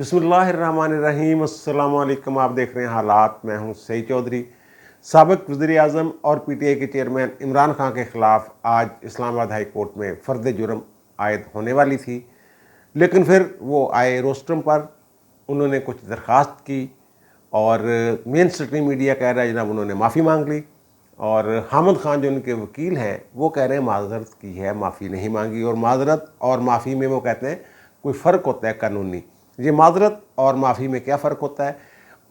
बिस्मिल्लाहिर्रहमानिर्रहीम। अस्सलाम वालेकुम। आप देख रहे हैं हालात। मैं हूं सईद चौधरी। साबिक वज़ीर-ए-आज़म और पीटीआई के चेयरमैन इमरान खान के ख़िलाफ़ आज इस्लामाबाद हाई कोर्ट में फ़र्द जुर्म आयद होने वाली थी, लेकिन फिर वो आए रोस्ट्रम पर। उन्होंने कुछ दरख्वास्त की और मेन स्ट्रीम मीडिया कह रहा है जनाब उन्होंने माफ़ी मांग ली, और हामिद खान जो उनके वकील हैं वो कह रहे हैं माजरत की है, माफ़ी नहीं मांगी। और माजरत और माफ़ी में वो कहते हैं कोई फ़र्क होता है कानूनी। ये माजरत और माफ़ी में क्या फ़र्क होता है?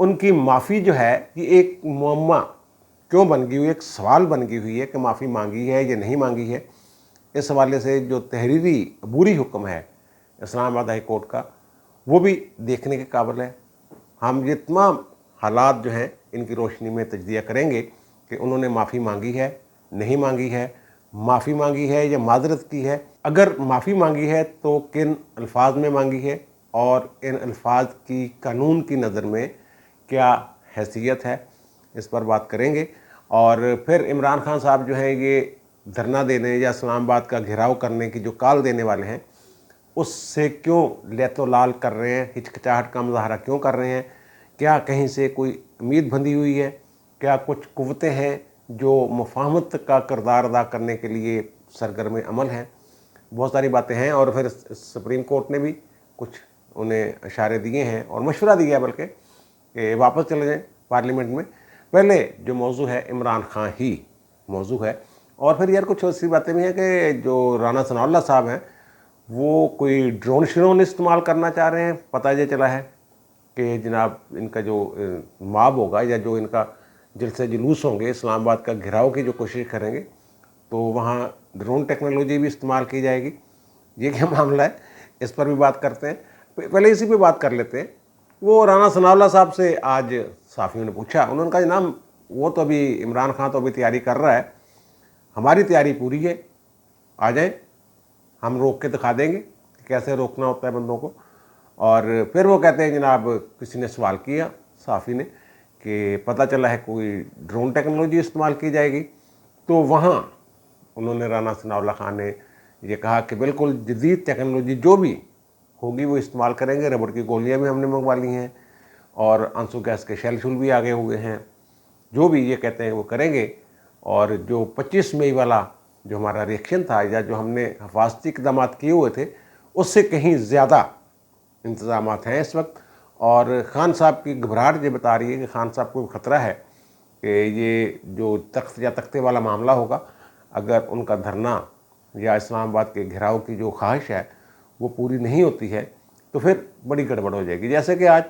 उनकी माफ़ी जो है ये एक मुअम्मा क्यों बन गई हुई, एक सवाल बन गई हुई है कि माफ़ी मांगी है या नहीं मांगी है। इस हवाले से जो तहरीरी अबूरी हुक्म है इस्लामाबाद हाई कोर्ट का, वो भी देखने के काबिल है। हम ये तमाम हालात जो हैं इनकी रोशनी में तजज़िया करेंगे कि उन्होंने माफ़ी मांगी है, नहीं मांगी है, माफ़ी मांगी है या माजरत की है। अगर माफ़ी मांगी है तो किन अल्फाज में मांगी है और इन अल्फाज की कानून की नज़र में क्या हैसियत है, इस पर बात करेंगे। और फिर इमरान खान साहब जो हैं ये धरना देने या इस्लामाबाद का घेराव करने की जो कॉल देने वाले हैं उससे क्यों लैतो लाल कर रहे हैं, हिचकिचाहट का मुजाहरा क्यों कर रहे हैं? क्या कहीं से कोई उम्मीद बंधी हुई है? क्या कुछ कुव्वतें हैं जो मुफाहमत का किरदार अदा करने के लिए सरगर्म अमल हैं? बहुत सारी बातें हैं। और फिर सुप्रीम कोर्ट ने भी कुछ उन्हें इशारे दिए हैं और मशवरा दिया है बल्कि कि वापस चले जाएं पार्लियामेंट में। पहले जो मौजू है इमरान खान ही मौजू है। और फिर यार कुछ ऐसी बातें भी हैं कि जो राना सनाउल्लाह साहब हैं वो कोई ड्रोन श्रोन इस्तेमाल करना चाह रहे हैं। पता ये चला है कि जनाब इनका जो माब होगा या जो इनका जलसे जुलूस होंगे, इस्लामाबाद का घेराव की जो कोशिश करेंगे तो वहाँ ड्रोन टेक्नोलॉजी भी इस्तेमाल की जाएगी। ये क्या मामला है, इस पर भी बात करते हैं। पहले इसी पे बात कर लेते हैं। वो राना सनाउल्लाह साहब से आज साफ़ियों ने पूछा, उन्होंने कहा जनाब वो तो अभी इमरान खान तो अभी तैयारी कर रहा है, हमारी तैयारी पूरी है, आ जाए, हम रोक के दिखा देंगे कि कैसे रोकना होता है बंदों को। और फिर वो कहते हैं जनाब किसी ने सवाल किया साफ़ी ने कि पता चला है कोई ड्रोन टेक्नोलॉजी इस्तेमाल की जाएगी। तो वहाँ उन्होंने राना सनाउल्लाह खान ने ये कहा कि बिल्कुल जदीद टेक्नोलॉजी जो भी होगी वो इस्तेमाल करेंगे। रबड़ की गोलियाँ भी हमने मंगवा ली हैं और आंसू गैस के शेल शुल भी आगे हुए हैं। जो भी ये कहते हैं वो करेंगे। और जो 25 मई वाला जो हमारा रिएक्शन था या जो हमने हिफाजती इक़दाम किए हुए थे उससे कहीं ज़्यादा इंतज़ाम हैं इस वक्त। और ख़ान साहब की घबराहट ये बता रही है कि ख़ान साहब को ख़तरा है कि ये जो तख्त या तख्ते वाला मामला होगा, अगर उनका धरना या इस्लामाबाद के घेराव की जो ख्वाहिश है वो पूरी नहीं होती है तो फिर बड़ी गड़बड़ हो जाएगी। जैसे कि आज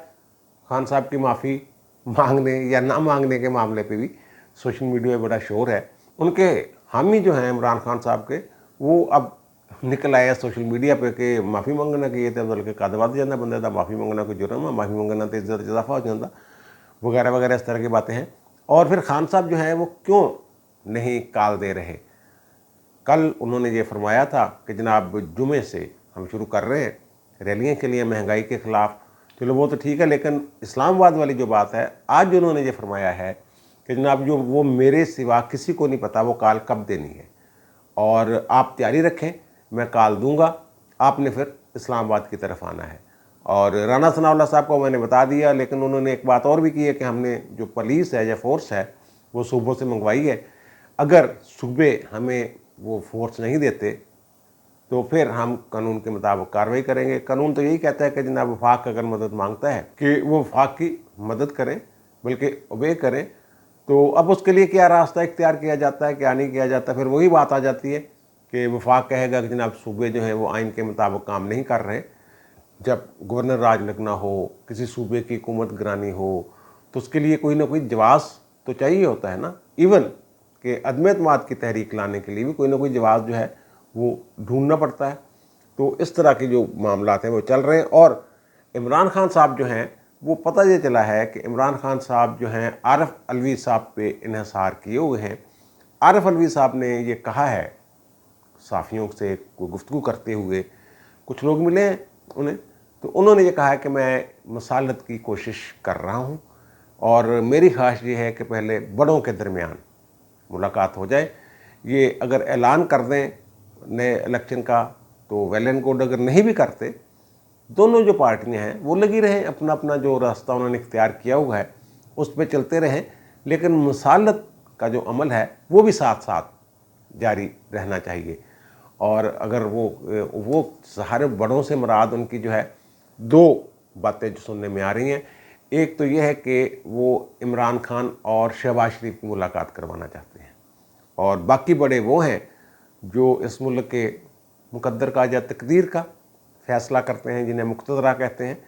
ख़ान साहब की माफ़ी मांगने या ना मांगने के मामले पे भी सोशल मीडिया में बड़ा शोर है। उनके हामी जो हैं इमरान खान साहब के, वो अब निकल आया सोशल मीडिया पे कि माफ़ी मंगना कि ये तो बल्कि कद वध जाता बंदे का, माफ़ी मंगना कोई जुर्म है, माफ़ी मंगना तो इज्जत इजाफा हो जाता, वगैरह वगैरह इस तरह की बातें हैं। और फिर खान साहब जो हैं वो क्यों नहीं काल दे रहे? कल उन्होंने ये फरमाया था कि जनाब जुमे से हम शुरू कर रहे हैं रैलियाँ के लिए महंगाई के ख़िलाफ़। चलो वो तो ठीक है, लेकिन इस्लामाबाद वाली जो बात है आज जो उन्होंने ये फरमाया है कि जनाब जो वो मेरे सिवा किसी को नहीं पता वो काल कब देनी है, और आप तैयारी रखें, मैं काल दूंगा, आपने फिर इस्लामाबाद की तरफ आना है। और राना सनाउल्लाह साहब को मैंने बता दिया, लेकिन उन्होंने एक बात और भी की है कि हमने जो पुलिस है या फोर्स है वो सूबों से मंगवाई है। अगर सूबे हमें वो फोर्स नहीं देते तो फिर हम कानून के मुताबिक कार्रवाई करेंगे। कानून तो यही कहता है कि जनाब वफाक अगर मदद मांगता है कि वो वफाक की मदद करें, बल्कि ओबे करें। तो अब उसके लिए क्या रास्ता इख्तियार किया जाता है, क्या नहीं किया जाता, फिर वही बात आ जाती है कि वफाक कहेगा कि जनाब सूबे जो हैं वो आइन के मुताबिक काम नहीं कर रहे। जब गवर्नर राज लगना हो, किसी सूबे की हुकूमत गिरानी हो, तो उसके लिए कोई ना कोई जवाब तो चाहिए होता है ना। इवन कि अदम एतमाद की तहरीक लाने के लिए भी कोई ना कोई जवाब जो है वो ढूंढना पड़ता है। तो इस तरह के जो मामलात हैं वो चल रहे हैं। और इमरान खान साहब जो हैं वो पता ये चला है कि इमरान खान साहब जो हैं आरिफ अलवी साहब पे इन्हिसार किए हुए हैं। आरिफ अलवी साहब ने ये कहा है साफ़ियों से गुफ्तगू करते हुए, कुछ लोग मिले हैं उन्हें, तो उन्होंने ये कहा है कि मैं मसालत की कोशिश कर रहा हूँ और मेरी ख्वाहिश ये है कि पहले बड़ों के दरमियान मुलाकात हो जाए। ये अगर ऐलान कर दें नए इलेक्शन का तो वेल एंड गुड, अगर नहीं भी करते दोनों जो पार्टियां हैं वो लगी रहें, अपना अपना जो रास्ता उन्होंने इख्तियार किया हुआ है उस पर चलते रहें, लेकिन मसालत का जो अमल है वो भी साथ साथ जारी रहना चाहिए। और अगर वो सारे बड़ों से मुराद उनकी जो है दो बातें जो सुनने में आ रही हैं, एक तो ये है कि वो इमरान खान और शहबाज शरीफ की मुलाकात करवाना चाहते हैं, और बाकी बड़े वो हैं जो इस मुल्क के मुकद्दर का या तकदीर का फ़ैसला करते हैं, जिन्हें मुक़्तदरा कहते हैं।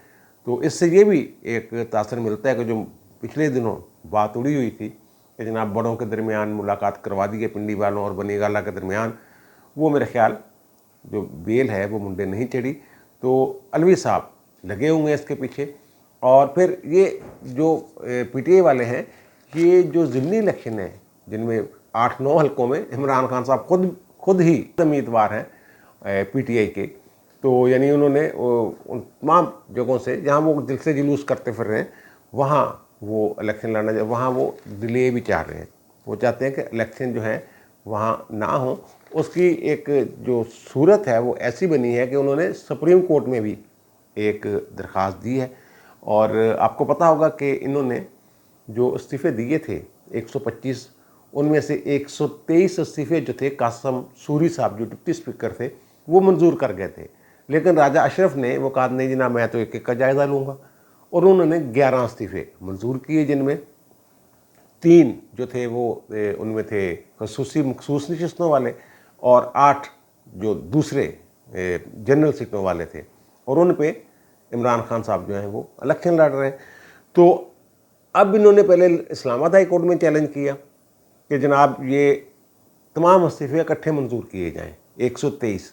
तो इससे ये भी एक तासर मिलता है कि जो पिछले दिनों बात उड़ी हुई थी कि जनाब बड़ों के दरमियान मुलाकात करवा दी है पिंडी वालों और बनी गाला के दरमियान, वो मेरे ख्याल जो बेल है वो मुंडे नहीं चढ़ी। तो अलवी साहब लगे हुए हैं इसके पीछे। और फिर ये जो पीटीआई वाले हैं, ये जो ज़िमनी इलेक्शन है जिनमें 8-9 हलकों में इमरान खान साहब खुद ही उम्मीदवार हैं पीटीआई के, तो यानी उन्होंने उन तमाम जगहों से जहाँ वो दिल से जुलूस करते फिर रहे हैं वहाँ वो इलेक्शन लड़ना, वहाँ वो डिले भी चाह रहे हैं। वो चाहते हैं कि इलेक्शन जो है वहाँ ना हो। उसकी एक जो सूरत है वो ऐसी बनी है कि उन्होंने सुप्रीम कोर्ट में भी एक दरख्वास्त दी है। और आपको पता होगा कि इन्होंने जो इस्तीफ़े दिए थे 125, उनमें से 123 इस्तीफ़े जो थे कासम सूरी साहब जो डिप्टी स्पीकर थे वो मंजूर कर गए थे, लेकिन राजा अशरफ ने वो कहा नहीं जनाब मैं तो एक एक का जायज़ा लूँगा, और उन्होंने 11 इस्तीफ़े मंजूर किए, जिनमें 3 जो थे वो उनमें थे मखसूस नशिस्तों वाले और 8 जो दूसरे जनरल सीटों वाले थे, और उन पे इमरान खान साहब जो हैं वो इलेक्शन लड़ रहे हैं। तो अब इन्होंने पहले इस्लामाबाद हाई कोर्ट में चैलेंज किया कि जनाब ये तमाम इस्तीफ़े इकट्ठे मंजूर किए जाएँ 123,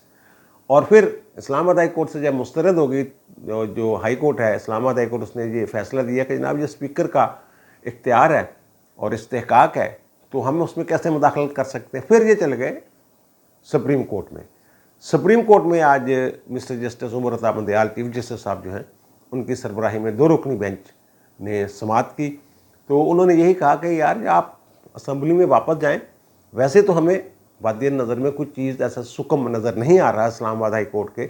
और फिर इस्लामाबाद हाई कोर्ट से जब मुस्तरद हो गई जो हाई कोर्ट है इस्लामाबाद हाई कोर्ट, उसने ये फैसला दिया कि जनाब ये स्पीकर का इख्तियार है और इस्तेहकाक है, तो हम उसमें कैसे मुदाखलत कर सकते हैं। फिर ये चले गए सुप्रीम कोर्ट में। सुप्रीम कोर्ट में आज mister justice Umar Ata Bandial chief justice साहब जो हैं उनकी सरबराही में 2 रुकनी बेंच ने समाअत की। तो उन्होंने यही कहा कि यार आप असम्बली में वापस जाएं। वैसे तो हमें वादिय नज़र में कुछ चीज़ ऐसा सुकम नज़र नहीं आ रहा इस्लामाबाद हाई कोर्ट के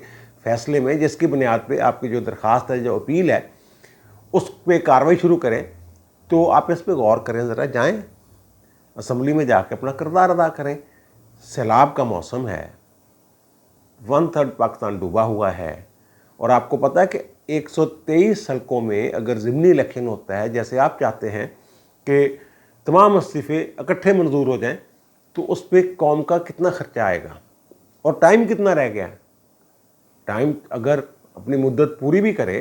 फैसले में, जिसकी बुनियाद पे आपकी जो दरख्वास्त है, जो अपील है, उस पर कार्रवाई शुरू करें। तो आप इस पर गौर करें, ज़रा जाएँ असम्बली में जाके अपना किरदार अदा करें। सैलाब का मौसम है, 1/3 पाकिस्तान डूबा हुआ है, और आपको पता है कि 123 हलकों में अगर ज़िमनी इलेक्शन होता है जैसे आप चाहते हैं कि तमाम इस्तीफ़े इकट्ठे मंजूर हो जाएं, तो उस पर कौम का कितना खर्चा आएगा और टाइम कितना रह गया। टाइम अगर अपनी मुद्दत पूरी भी करे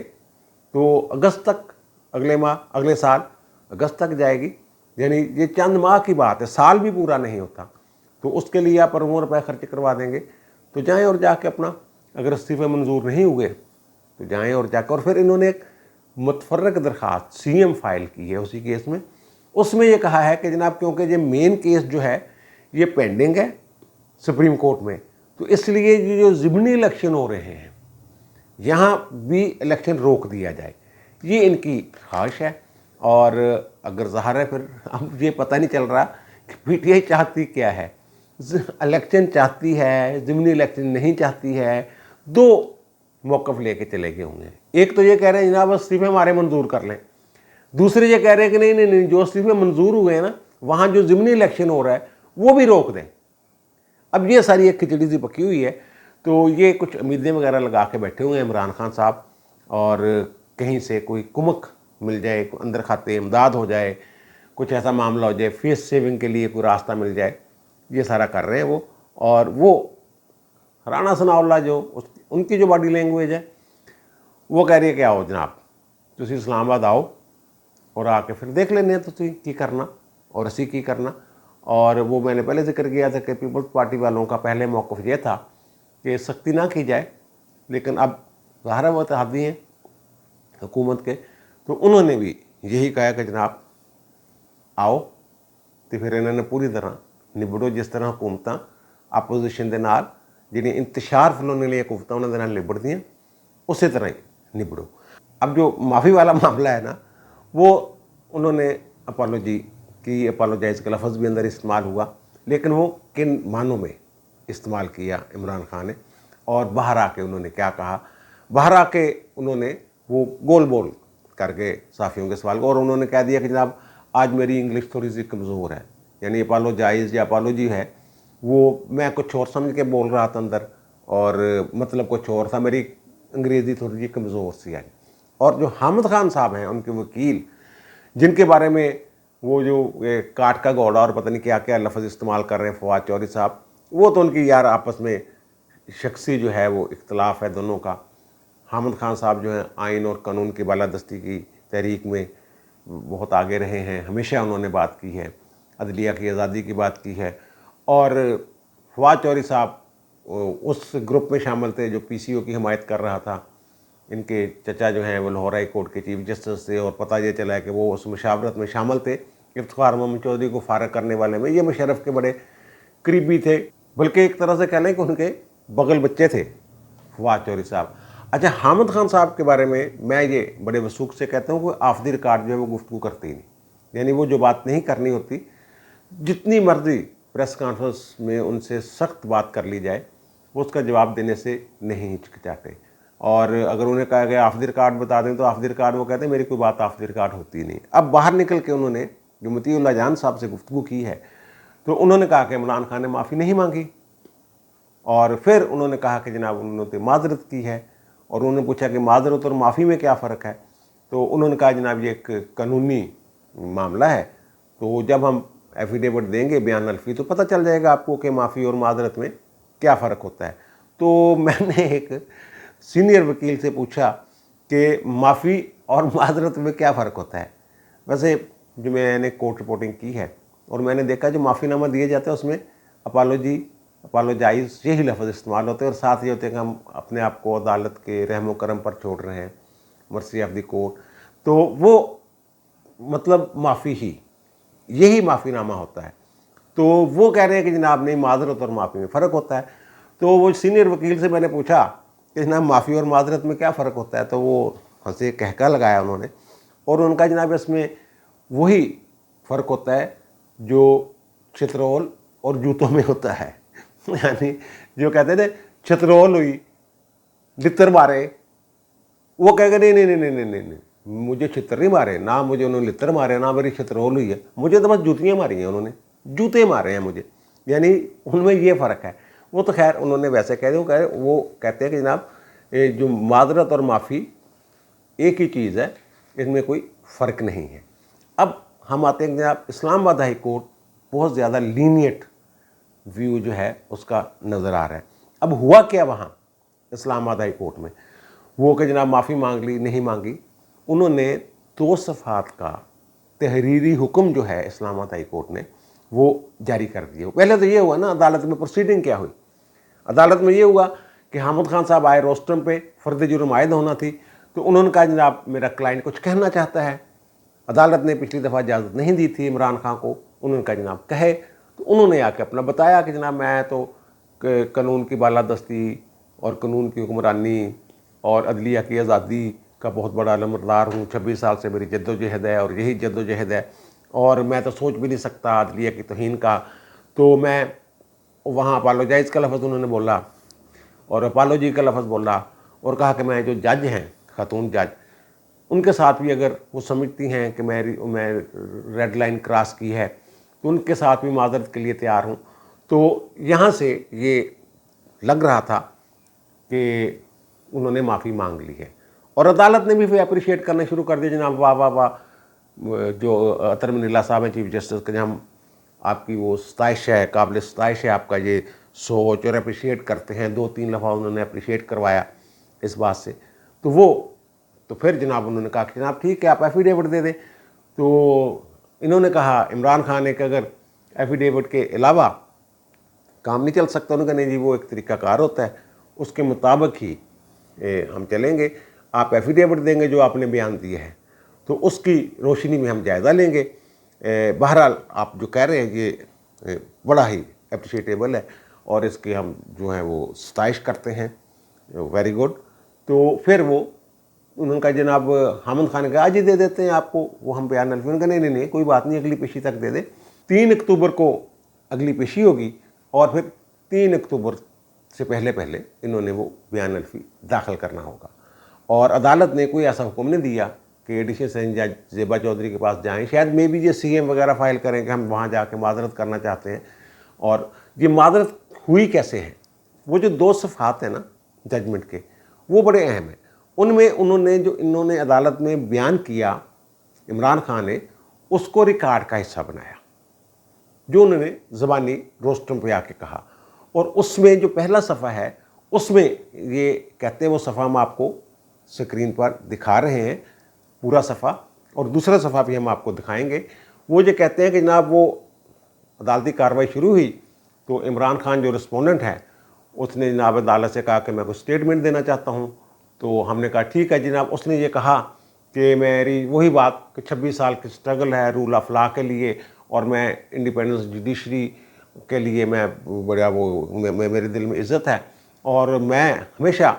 तो अगस्त तक, अगले माह, अगले साल अगस्त तक जाएगी, यानी ये चंद माह की बात है, साल भी पूरा नहीं होता। तो उसके लिए आप अरबों रुपए खर्च करवा देंगे। तो जाएं और जाके अपना, अगर इस्तीफ़े मंजूर नहीं हुए तो जाएं और जाकर, और फिर इन्होंने एक मुतफर्रक दरख्वास्त सीएम फाइल की है उसी केस में। उसमें ये कहा है कि जनाब क्योंकि ये मेन केस जो है ये पेंडिंग है सुप्रीम कोर्ट में, तो इसलिए ये जो ज़िमनी इलेक्शन हो रहे हैं यहाँ भी इलेक्शन रोक दिया जाए, ये इनकी ख्वाहिश है। और अगर ज़ाहिर है फिर अब ये पता नहीं चल रहा कि पीटीआई चाहती क्या है, इलेक्शन चाहती है, ज़िमनी इलेक्शन नहीं चाहती है। 2 मौक़िफ़ लेके चले गए होंगे। एक तो ये कह रहे हैं जनाब इस्तीफ़े हमारे मंजूर कर लें, दूसरे ये कह रहे हैं कि नहीं नहीं नहीं, जो इस्तीफ़े मंजूर हुए हैं ना, वहाँ जो ज़िमनी इलेक्शन हो रहा है वो भी रोक दें। अब ये सारी एक खिचड़ी सी पकी हुई है। तो ये कुछ उम्मीदें वगैरह लगा के बैठे हुए हैं इमरान खान साहब, और कहीं से कोई कुमक मिल जाए, अंदर खाते इमदाद हो जाए, कुछ ऐसा मामला हो जाए, फेस सेविंग के लिए कोई रास्ता मिल जाए, ये सारा कर रहे हैं वो। और वो राना सनाउल्लाह जो उनकी जो बॉडी लैंग्वेज है वो कह रही है कि आओ जनाब तुसी इस्लामाबाद आओ और आके फिर देख लेने तुसी की करना और असी की करना। और वो मैंने पहले जिक्र किया था कि पीपल्स पार्टी वालों का पहले मौक़िफ़ ये था कि सख्ती ना की जाए, लेकिन अब ज़ाहिर है वो इत्तेहादी हैं हुकूमत के, तो उन्होंने भी यही कहा कि जनाब आओ तो फिर इन्होंने पूरी तरह निबड़ो, जिस तरह हुकूमत अपोजिशन के नाल जिहड़ियां इंतशार फैलाने लिए हुकूमत उन्होंने नाल निबड़दियां, उस तरह ही निबड़ो। अब जो माफ़ी वाला मामला है ना, वो उन्होंने अपोलॉजी की, अपोलोजाइज़ का लफ्ज़ भी अंदर इस्तेमाल हुआ, लेकिन वो किन मानों में इस्तेमाल किया इमरान खान ने, और बाहर आके उन्होंने क्या कहा बाहर आके उन्होंने वो गोल बोल करके साफ़ियों के सवाल को, और उन्होंने कह दिया कि जनाब आज मेरी इंग्लिश थोड़ी सी कमज़ोर है, यानी अपोलोजाइज या अपोलॉजी है वो मैं कुछ और समझ के बोल रहा था अंदर और मतलब कुछ और था, मेरी अंग्रेज़ी थोड़ी सी कमज़ोर सी है। और जो हामिद खान साहब हैं उनके वकील, जिनके बारे में वो जो काट का घोड़ा और पता नहीं क्या क्या लफ्ज़ इस्तेमाल कर रहे हैं फवाद चौधरी साहब, वो तो उनकी यार आपस में शख्सी जो है वो इख्तलाफ है दोनों का। हामिद खान साहब जो हैं आइन और कानून की बालादस्ती की तहरीक में बहुत आगे रहे हैं, हमेशा उन्होंने बात की है, अदलिया की आज़ादी की बात की है। और फवाद चौधरी साहब उस ग्रुप में शामिल थे जो PCO की हिमायत कर रहा था। इनके चचा जो हैं वो लाहौर हाई कोर्ट के चीफ जस्टिस थे और पता ये चला है कि वो उस मुशावरत में शामिल थे इफ्तिखार मोहम्मद चौधरी को फारग करने वाले में। ये मुशर्रफ के बड़े करीबी थे, बल्कि एक तरह से कह लें कि उनके बगल बच्चे थे फवाद चौधरी साहब। अच्छा, हामिद खान साहब के बारे में मैं ये बड़े वसूख से कहता हूँ कि ऑफ द रिकॉर्ड जो है वो गुफ्तगू करते ही नहीं, यानी वो जो बात नहीं करनी होती, जितनी मर्जी प्रेस कॉन्फ्रेंस में उनसे सख्त बात कर ली जाए वो उसका जवाब देने से नहीं हिचकिचाते। और अगर उन्हें कहा गया ऑफ द रिकॉर्ड बता दें तो ऑफ द रिकॉर्ड वो कहते हैं मेरी कोई बात ऑफ द रिकॉर्ड होती नहीं। अब बाहर निकल के उन्होंने जो मतीउल्लाह जान साहब से गुफ्तगू की है तो उन्होंने कहा कि इमरान खान ने माफ़ी नहीं मांगी, और फिर उन्होंने कहा कि जनाब उन्होंने माजरत की है, और उन्होंने पूछा कि माजरत और माफ़ी में क्या फ़र्क है, तो उन्होंने कहा जनाब ये एक कानूनी मामला है, तो जब हम एफिडेविट देंगे बयान अल्फी तो पता चल जाएगा आपको कि माफ़ी और माजरत में क्या फ़र्क होता है। तो मैंने एक सीनियर वकील से पूछा कि माफ़ी और माजरत में क्या फ़र्क होता है। वैसे जो मैंने कोर्ट रिपोर्टिंग की है और मैंने देखा जो माफ़ीनामा दिए जाते हैं उसमें अपोलॉजी, अपोलोजाइज यही लफ्ज़ इस्तेमाल होते हैं, और साथ ये होते हैं कि हम अपने आप को अदालत के रहम करम पर छोड़ रहे हैं, मर्सी ऑफ द कोर्ट, तो वो मतलब माफ़ी ही, यही माफ़ीनामा होता है। तो वो कह रहे हैं कि जनाब नहीं, माजरत और माफ़ी में फ़र्क होता है। तो वो सीनियर वकील से मैंने पूछा कि जनाब माफ़ी और माजरत में क्या फ़र्क होता है, तो वो हंसे कहका लगाया उन्होंने, और उनका जनाब इसमें वही फ़र्क होता है जो छतरोल और जूतों में होता है। यानी जो कहते थे छतरोल हुई लितर मारे, वो कहेगा नहीं नहीं नहीं नहीं नहीं नहीं, मुझे छितर नहीं मारे ना, मुझे उन्होंने लितर मारे ना, मेरी छतरोल हुई है, मुझे तो बस जूतियाँ मारी हैं, उन्होंने जूते मारे हैं मुझे, यानी उनमें ये फ़र्क है। वो तो खैर उन्होंने वैसे कह दिया, वो कहते हैं कि जनाब जो माजरत और माफ़ी एक ही चीज़ है, इसमें कोई फ़र्क नहीं है। अब हम आते हैं जनाब इस्लामाबाद हाई कोर्ट बहुत ज़्यादा लीनियट व्यू जो है उसका नज़र आ रहा है। अब हुआ क्या वहाँ इस्लामाबाद हाई कोर्ट में, वो कि जनाब माफ़ी मांग ली नहीं मांगी, उन्होंने 2 सफ़हात का तहरीरी हुक्म जो है इस्लामाबाद हाई कोर्ट ने वो जारी कर दिया। पहले तो ये हुआ ना, अदालत में प्रोसीडिंग क्या हुई, अदालत में ये हुआ कि हामिद खान साहब आए, रोस्टम पे फ़र्द जुर्म आयद होना थी, तो उन्होंने कहा जनाब मेरा क्लाइंट कुछ कहना चाहता है। अदालत ने पिछली दफ़ा इजाज़त नहीं दी थी इमरान खान को, उन्होंने कहा जनाब कहे, तो उन्होंने आके अपना बताया कि जनाब मैं तो कानून की बालादस्ती और कानून की हुक्मरानी और अदलिया की आज़ादी का बहुत बड़ा अलमबरदार हूँ, 26 साल से मेरी जद्दोजहद है और यही जद्दोजहद है, और मैं तो सोच भी नहीं सकता अदलिया की तौहीन का। तो मैं वहाँ अपोलोजाइज़ का लफ्ज़ उन्होंने बोला और अपोलॉजी का लफ्ज़ बोला, और कहा कि मैं जो जज हैं खातून जज, उनके साथ भी अगर वो समझती हैं कि मैं रेड लाइन क्रॉस की है तो उनके साथ भी माजरत के लिए तैयार हूँ। तो यहाँ से ये लग रहा था कि उन्होंने माफ़ी मांग ली है, और अदालत ने भी फिर अप्रिशिएट करना शुरू कर दिया, जनाब वाह वाह वाह, जो अतर मनीला साहब हैं चीफ जस्टिस के, हम आपकी वो सताइश है, काबिल सताइश है आपका ये सोच, और अप्रिशिएट करते हैं। 2-3 दफ़ा उन्होंने अप्रिशिएट करवाया इस बात से। तो फिर जनाब उन्होंने कहा कि जनाब ठीक है आप एफिडेविट दे दें। तो इन्होंने कहा इमरान खान ने कि अगर एफिडेविट के अलावा काम नहीं चल सकता, उन्होंने कहा नहीं जी वो एक तरीक़ाकार होता है, उसके मुताबिक ही हम चलेंगे, आप एफिडेविट देंगे जो आपने बयान दिया है तो उसकी रोशनी में हम जायज़ा लेंगे। बहरहाल आप जो कह रहे हैं ये बड़ा ही अप्रिशिएटेबल है और इसके हम जो है वो सताइश करते हैं, वेरी गुड। तो फिर वो उन्होंने कहा जनाब हामिद खान का आज ही दे देते हैं आपको वो हम बयान अल्फी। उन्होंने कहा नहीं कोई बात नहीं, अगली पेशी तक दे दे। 3 अक्टूबर को अगली पेशी होगी और फिर 3 अक्टूबर से पहले इन्होंने वो बयान अल्फी दाखिल करना होगा। और अदालत ने कोई ऐसा हुक्म नहीं दिया कि एडिशनल सेशन जज ज़ेबा चौधरी के पास जाएं। शायद मे भी ये सीएम वगैरह फाइल करें कि हम वहाँ जाके माजरत करना चाहते हैं। और ये माजरत हुई कैसे है, वो जो 2 सफ़हात हैं ना जजमेंट के, वो बड़े अहम हैं। उनमें इन्होंने अदालत में बयान किया, इमरान खान ने उसको रिकॉर्ड का हिस्सा बनाया, जो उन्होंने ज़बानी रोस्ट्रम पे आके कहा। और उसमें जो पहला सफ़ा है उसमें ये कहते हैं, वो सफ़ा हम आपको स्क्रीन पर दिखा रहे हैं पूरा सफ़ा, और दूसरा सफ़ा भी हम आपको दिखाएंगे। वो ये कहते हैं कि जनाब वो अदालती कार्रवाई शुरू हुई तो इमरान खान जो रिस्पोंडेंट है उसने जनाब अदालत से कहा कि मैं कुछ स्टेटमेंट देना चाहता हूँ। तो हमने कहा ठीक है जनाब। उसने ये कहा कि मेरी वही बात कि 26 साल की स्ट्रगल है रूल ऑफ लॉ के लिए, और मैं इंडिपेंडेंस जुडिशरी के लिए मैं बड़ा मेरे दिल में इज़्ज़त है, और मैं हमेशा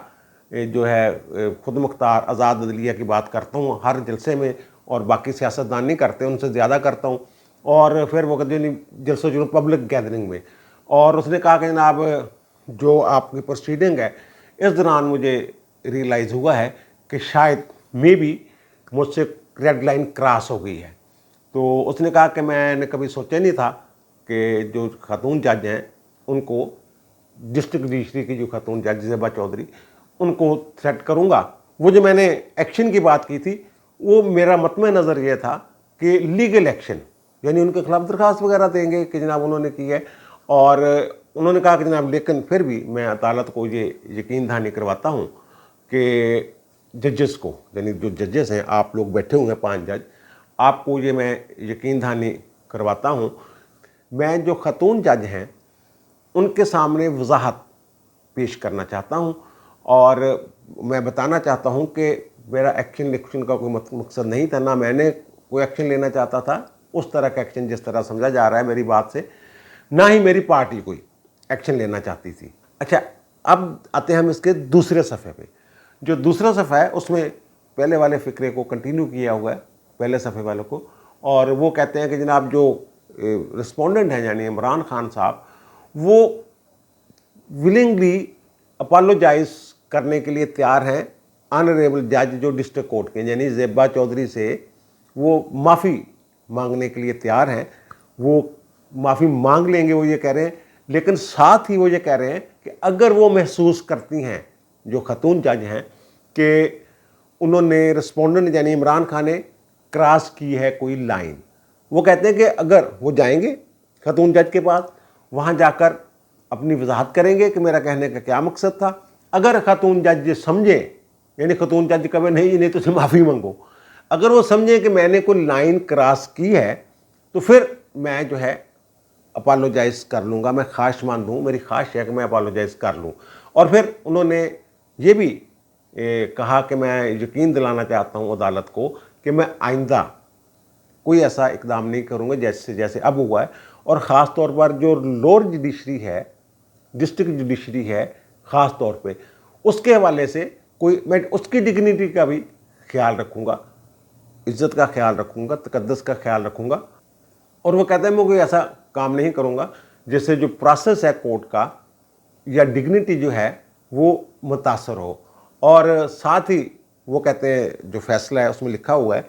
जो है खुद मुख्तार आज़ाद अदलिया की बात करता हूँ हर जलसे में, और बाकी सियासतदान नहीं करते, उनसे ज़्यादा करता हूँ। और फिर वो जलसों जुलूस पब्लिक गैदरिंग में। और उसने कहा कि जनाब जो आपकी प्रोसीडिंग है इस दौरान मुझे रियलाइज़ हुआ है कि शायद मे बी मुझसे रेड लाइन क्रॉस हो गई है। तो उसने कहा कि मैंने कभी सोचा नहीं था कि जो खातून जज हैं उनको, डिस्ट्रिक्ट जुडिशरी की जो खातून जज ज़ेबा चौधरी, उनको थ्रेट करूँगा। वो जो मैंने एक्शन की बात की थी वो मेरा मतमे नज़र ये था कि लीगल एक्शन, यानी उनके खिलाफ दरख्वास्त वगैरह देंगे कि जनाब उन्होंने की है। और उन्होंने कहा कि जनाब लेकिन फिर भी मैं अदालत को ये यकीन दहानी करवाता हूँ कि जजेस को, यानी जो जजेस हैं, आप लोग बैठे हुए हैं 5 जज, आपको ये मैं यकीन दहानी करवाता हूँ, मैं जो खातून जज हैं उनके सामने वजाहत पेश करना चाहता हूँ, और मैं बताना चाहता हूँ कि मेरा एक्शन का कोई मकसद नहीं था, ना मैंने कोई एक्शन लेना चाहता था उस तरह का एक्शन जिस तरह समझा जा रहा है मेरी बात से, ना ही मेरी पार्टी कोई एक्शन लेना चाहती थी। अच्छा, अब आते हैं हम इसके दूसरे सफ़े पे। जो दूसरा सफ़ा है उसमें पहले वाले फ़िक्रे को कंटिन्यू किया हुआ है, पहले सफ़े वालों को। और वो कहते हैं कि जनाब जो रिस्पोंडेंट हैं यानी इमरान खान साहब, वो विलिंगली अपोलोजाइज़ करने के लिए तैयार हैं ऑनरेबल जज जो डिस्ट्रिक्ट कोर्ट के, यानी ज़ेबा चौधरी से वो माफ़ी मांगने के लिए तैयार हैं। वो माफ़ी मांग लेंगे, वो ये कह रहे हैं। लेकिन साथ ही वो ये कह रहे हैं कि अगर वो महसूस करती हैं जो खातून जज हैं कि उन्होंने रिस्पोंडेंट यानी इमरान खान ने क्रॉस की है कोई लाइन, वो कहते हैं कि अगर वो जाएंगे खातून जज के पास, वहाँ जाकर अपनी वजाहत करेंगे कि मेरा कहने का क्या मकसद था। अगर खातून जज ये समझे, यानी खातून जज कभी नहीं तुझे माफ़ी मांगो, अगर वो समझे कि मैंने कोई लाइन क्रॉस की है तो फिर मैं जो है अपोलोजाइज़ कर लूँगा, मैं ख्वाहिश मान लूँ, मेरी ख्वाहिश है कि मैं अपोलोजाइज़ कर लूँ। और फिर उन्होंने ये भी कहा कि मैं यकीन दिलाना चाहता हूँ अदालत को कि मैं आइंदा कोई ऐसा इकदाम नहीं करूँगा जैसे अब हुआ है। और ख़ास तौर पर जो लोअर जुडिशरी है, डिस्ट्रिक्ट जुडिशरी है, ख़ास तौर पे उसके हवाले से कोई, मैं उसकी डिग्निटी का भी ख्याल रखूँगा, इज़्ज़त का ख्याल रखूँगा, तकद्दस का ख्याल रखूँगा। और वो कहते हैं मैं कोई ऐसा काम नहीं करूँगा जिससे जो प्रोसेस है कोर्ट का या डिग्निटी जो है वो मुतासर हो। और साथ ही वो कहते हैं जो फैसला है उसमें लिखा हुआ है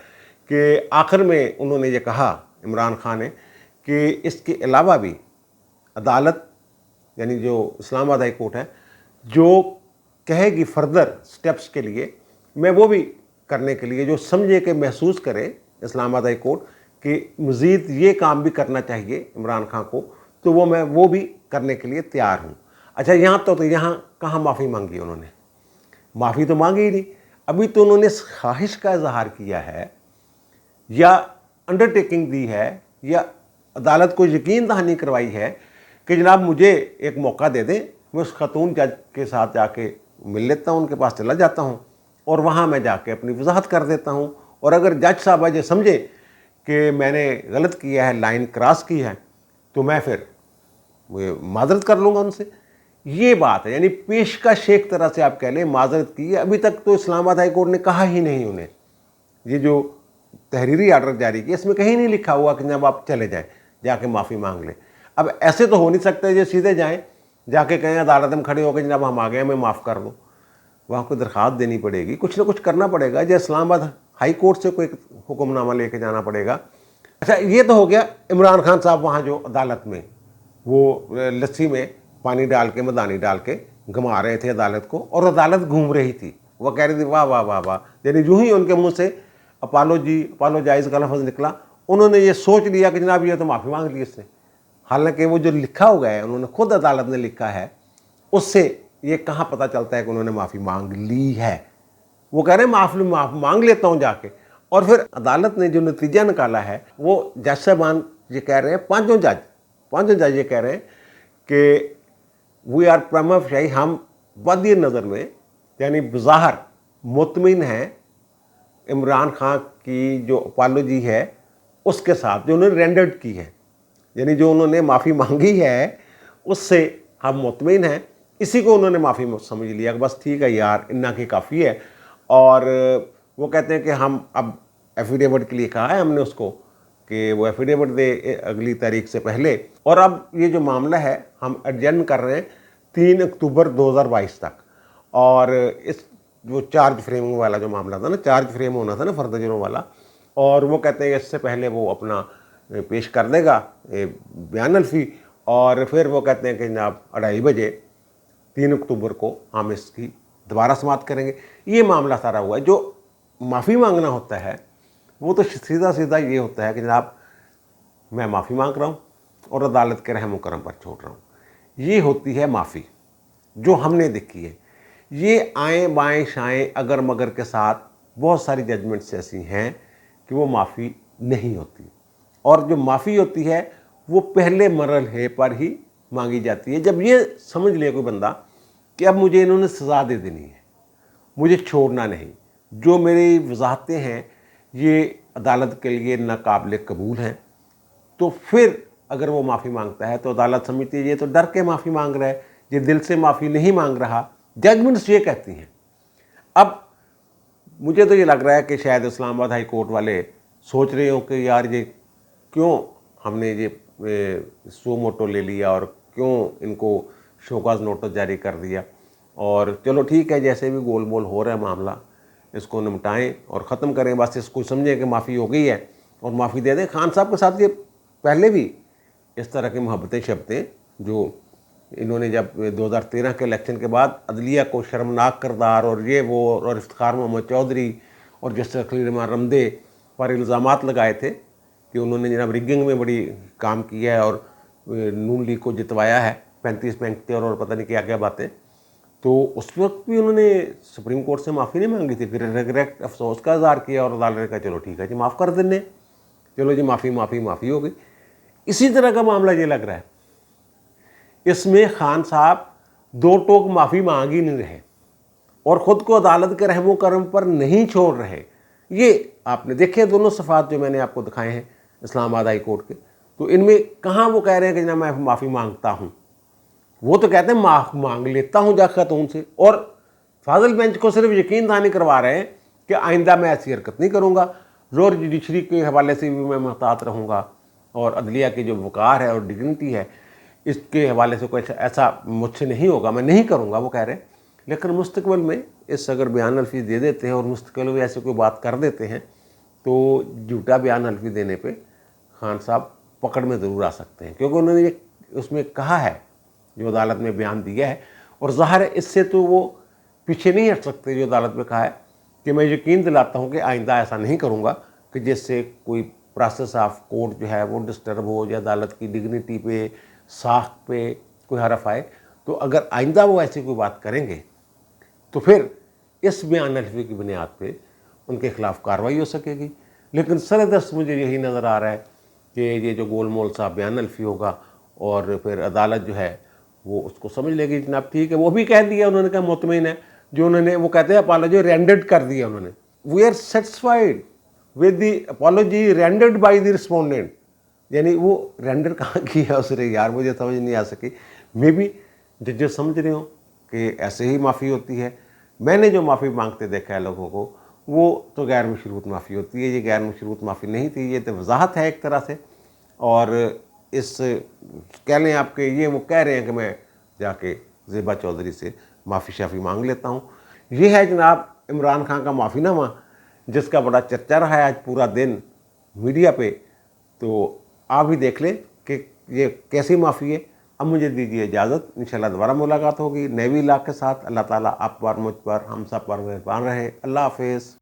कि आखिर में उन्होंने ये कहा इमरान खान ने कि इसके अलावा भी अदालत यानी जो इस्लामाबाद हाई कोर्ट है जो कहेगी फर्दर स्टेप्स के लिए, मैं वो भी करने के लिए जो समझे कि महसूस करे इस्लामाबाद हाई कोर्ट कि मज़ीद ये काम भी करना चाहिए इमरान खान को, तो मैं वो भी करने के लिए तैयार हूँ। अच्छा, यहाँ तो यहाँ कहाँ माफ़ी मांगी उन्होंने? माफ़ी तो मांगी ही नहीं। अभी तो उन्होंने ख्वाहिश का इजहार किया है या अंडरटेकिंग दी है या अदालत को यकीन दहानी करवाई है कि जनाब मुझे एक मौका दे दें, मैं उस खातून जज के साथ जाके मिल लेता हूँ, उनके पास चला जाता हूँ और वहाँ मैं जाके अपनी वजाहत कर देता हूँ। और अगर जज साहब ये समझे कि मैंने गलत किया है, लाइन क्रॉस की है, तो मैं फिर माजरत कर लूँगा उनसे। ये बात है, यानी पेशकश एक तरह से आप कह लें माजरत की है। अभी तक तो इस्लामाबाद हाई कोर्ट ने कहा ही नहीं उन्हें, ये जो तहरीरी आर्डर जारी किया इसमें कहीं नहीं लिखा हुआ कि जब आप चले जाएं जाके माफ़ी मांग लें। अब ऐसे तो हो नहीं सकता ये सीधे जाएं जाके कहें अदालत में खड़े होकर जनाब हम आ गए, हमें माफ़ कर दो। वहाँ कोई दरख्वास्त देनी पड़ेगी, कुछ ना कुछ करना पड़ेगा, जैसे इस्लामाबाद हाई कोर्ट से कोई हुक्मनामा लेके जाना पड़ेगा। अच्छा, ये तो हो गया इमरान खान साहब वहाँ जो अदालत में वो लस्सी में पानी डाल के, मदानी डाल के घुमा रहे थे अदालत को, और अदालत घूम रही थी। वह कह रही थी वाह वाह वाह वाह, यानी यूँ ही उनके मुंह से अपोलोजाइज का लफ्ज़ निकला, उन्होंने ये सोच लिया कि जनाब ये तो माफ़ी मांग ली इससे। हालांकि वो जो लिखा हुआ है, उन्होंने खुद अदालत ने लिखा है, उससे ये कहाँ पता चलता है कि उन्होंने माफ़ी मांग ली है। वो कह रहे हैं माफ़ी मांग लेता हूँ जाके, और फिर अदालत ने जो नतीजा निकाला है वो जज साहबान ये कह रहे हैं, पाँचों जज ये कह रहे हैं कि वी आर प्रमा फाई, हम वादी नज़र में यानी बज़ाहिर मुतमिन हैं इमरान खान की जो अपॉलॉजी है उसके साथ जो उन्होंने रेंडर्ड की है, यानी जो उन्होंने माफ़ी मांगी है उससे हम मुतमिन हैं। इसी को उन्होंने माफ़ी समझ लिया कि बस ठीक है यार, इन्ना की काफ़ी है। और वो कहते हैं कि हम अब एफिडेविट के लिए कहा है हमने उसको कि वो एफिडेविट दे अगली तारीख से पहले, और अब ये जो मामला है हम एडजर्न कर रहे हैं 3 अक्टूबर 2022 तक। और इस जो चार्ज फ्रेमिंग वाला जो मामला था ना, चार्ज फ्रेम होना था ना फर्द जुर्म वाला, और वो कहते हैं इससे पहले वो अपना पेश कर देगा बयान अल्फी, और फिर वो कहते हैं कि जनाब 2:30 बजे 3 अक्टूबर को हम इसकी दोबारा समाअत करेंगे। ये मामला सारा हुआ है। जो माफ़ी मांगना होता है वो तो सीधा सीधा ये होता है कि जनाब मैं माफ़ी मांग रहा हूँ और अदालत के रहम करम पर छोड़ रहा हूँ। ये होती है माफ़ी जो हमने देखी है। ये आएँ बाएँ शाएँ अगर मगर के साथ बहुत सारी जजमेंट्स ऐसी हैं कि वो माफ़ी नहीं होती, और जो माफ़ी होती है वो पहले मरहले पर ही मांगी जाती है, जब ये समझ ले कोई बंदा कि अब मुझे इन्होंने सज़ा दे देनी है, मुझे छोड़ना नहीं, जो मेरी वजाहतें हैं ये अदालत के लिए नाकाबिल कबूल हैं, तो फिर अगर वो माफ़ी मांगता है तो अदालत समझती है ये तो डर के माफ़ी मांग रहा है, ये दिल से माफ़ी नहीं मांग रहा। जजमेंट्स ये कहती हैं। अब मुझे तो ये लग रहा है कि शायद इस्लामाबाद हाई कोर्ट वाले सोच रहे हो कि यार ये क्यों हमने ये सो मोटो ले लिया और क्यों इनको शोकाज नोटिस जारी कर दिया, और चलो ठीक है जैसे भी गोल मोल हो रहा है मामला इसको निपटाएं और ख़त्म करें, बस इसको समझें कि माफ़ी हो गई है और माफ़ी दे दें। खान साहब के साथ ये पहले भी इस तरह की मोहब्बतें शब्दें जो इन्होंने जब 2013 के इलेक्शन के बाद अदलिया को शर्मनाक किरदार और ये वो और इफ्तिखार मोहम्मद चौधरी और जस्टिस अखिल रहमान रमदे पर इल्ज़ामात लगाए थे कि उन्होंने जनाब रिगिंग में बड़ी काम किया है और नून लीग को जितवाया है 35-75 और पता नहीं क्या क्या बातें, तो उस वक्त भी उन्होंने सुप्रीम कोर्ट से माफ़ी नहीं मांगी थी। फिर रिग्रेट अफसोस का इज़हार किया और अदालत ने कहा चलो ठीक है जी माफ़ कर देने, चलो जी माफ़ी हो गई। इसी तरह का मामला ये लग रहा है। इसमें खान साहब दो टोक माफ़ी मांग ही नहीं रहे और ख़ुद को अदालत के रहमो करम पर नहीं छोड़ रहे। ये आपने देखे दोनों सफ़ात जो मैंने आपको दिखाए हैं इस्लामाबाद हाई कोर्ट के, तो इनमें कहाँ वो कह रहे हैं कि जनाब मैं माफ़ी मांगता हूँ, वो तो कहते हैं मांग लेता हूँ जा खातून से, और फाजिल बेंच को सिर्फ यकीन दहानी करवा रहे हैं कि आइंदा मैं ऐसी हरकत नहीं करूँगा, जोर जुडिशरी के हवाले से भी मैं मुहतात रहूँगा और अदलिया की जो वक़ार है और डिग्निटी है इसके हवाले से कोई ऐसा मुझसे नहीं होगा, मैं नहीं करूँगा, वो कह रहे हैं। लेकिन मुस्तकबिल में इस अगर बयान अल्फी दे देते हैं और मुस्तकबिल में ऐसे कोई बात कर देते हैं तो झूठा बयान अल्फी देने पे खान साहब पकड़ में ज़रूर आ सकते हैं, क्योंकि उन्होंने ये उसमें कहा है जो अदालत में बयान दिया है, और ज़ाहिर है इससे तो वो पीछे नहीं हट सकते जो अदालत में कहा है कि मैं यकीन दिलाता हूँ कि आइंदा ऐसा नहीं करूँगा कि जिससे कोई प्रोसेस ऑफ कोर्ट जो है वो डिस्टर्ब हो या अदालत की डिग्निटी पे साख पे कोई हरफ आए। तो अगर आइंदा वो ऐसी कोई बात करेंगे तो फिर इस बयान अल्फी की बुनियाद पे उनके खिलाफ कार्रवाई हो सकेगी। लेकिन सरदस्त मुझे यही नज़र आ रहा है कि ये जो गोल मोल सा बयान अल्फी होगा और फिर अदालत जो है वो उसको समझ लेगी जनाब ठीक है। वो भी कह दिया उन्होंने, कहा मुतमईन है जो उन्होंने, वो कहते हैं अपॉलॉजी रेंडर्ड कर दिया उन्होंने, we are satisfied with the apology rendered by the respondent. यानी वो रेंडर कहाँ किया उसने यार, मुझे समझ नहीं आ सकी। मे बी जजेस समझ रहे हो कि ऐसे ही माफ़ी होती है। मैंने जो माफ़ी मांगते देखा है लोगों को वो तो गैर मशरूत माफ़ी होती है, ये गैर मशरूत माफ़ी नहीं थी, ये तो वजाहत है एक तरह से। और इस कह लें आपके ये वो कह रहे हैं कि मैं जाके ज़ेबा चौधरी से माफ़ी शाफ़ी मांग लेता हूँ, ये है जनाब इमरान खान का माफ़ीनामा, जिसका बड़ा चर्चा रहा है आज पूरा दिन मीडिया पे। तो आप भी देख लें कि ये कैसी माफ़ी है। अब मुझे दीजिए इजाज़त, इंशाल्लाह दोबारा मुलाकात होगी नए व्लॉग के साथ। अल्लाह ताला आप पर, मुझ पर, हम सब पर मेहरबान रहे। अल्लाह हाफिज़।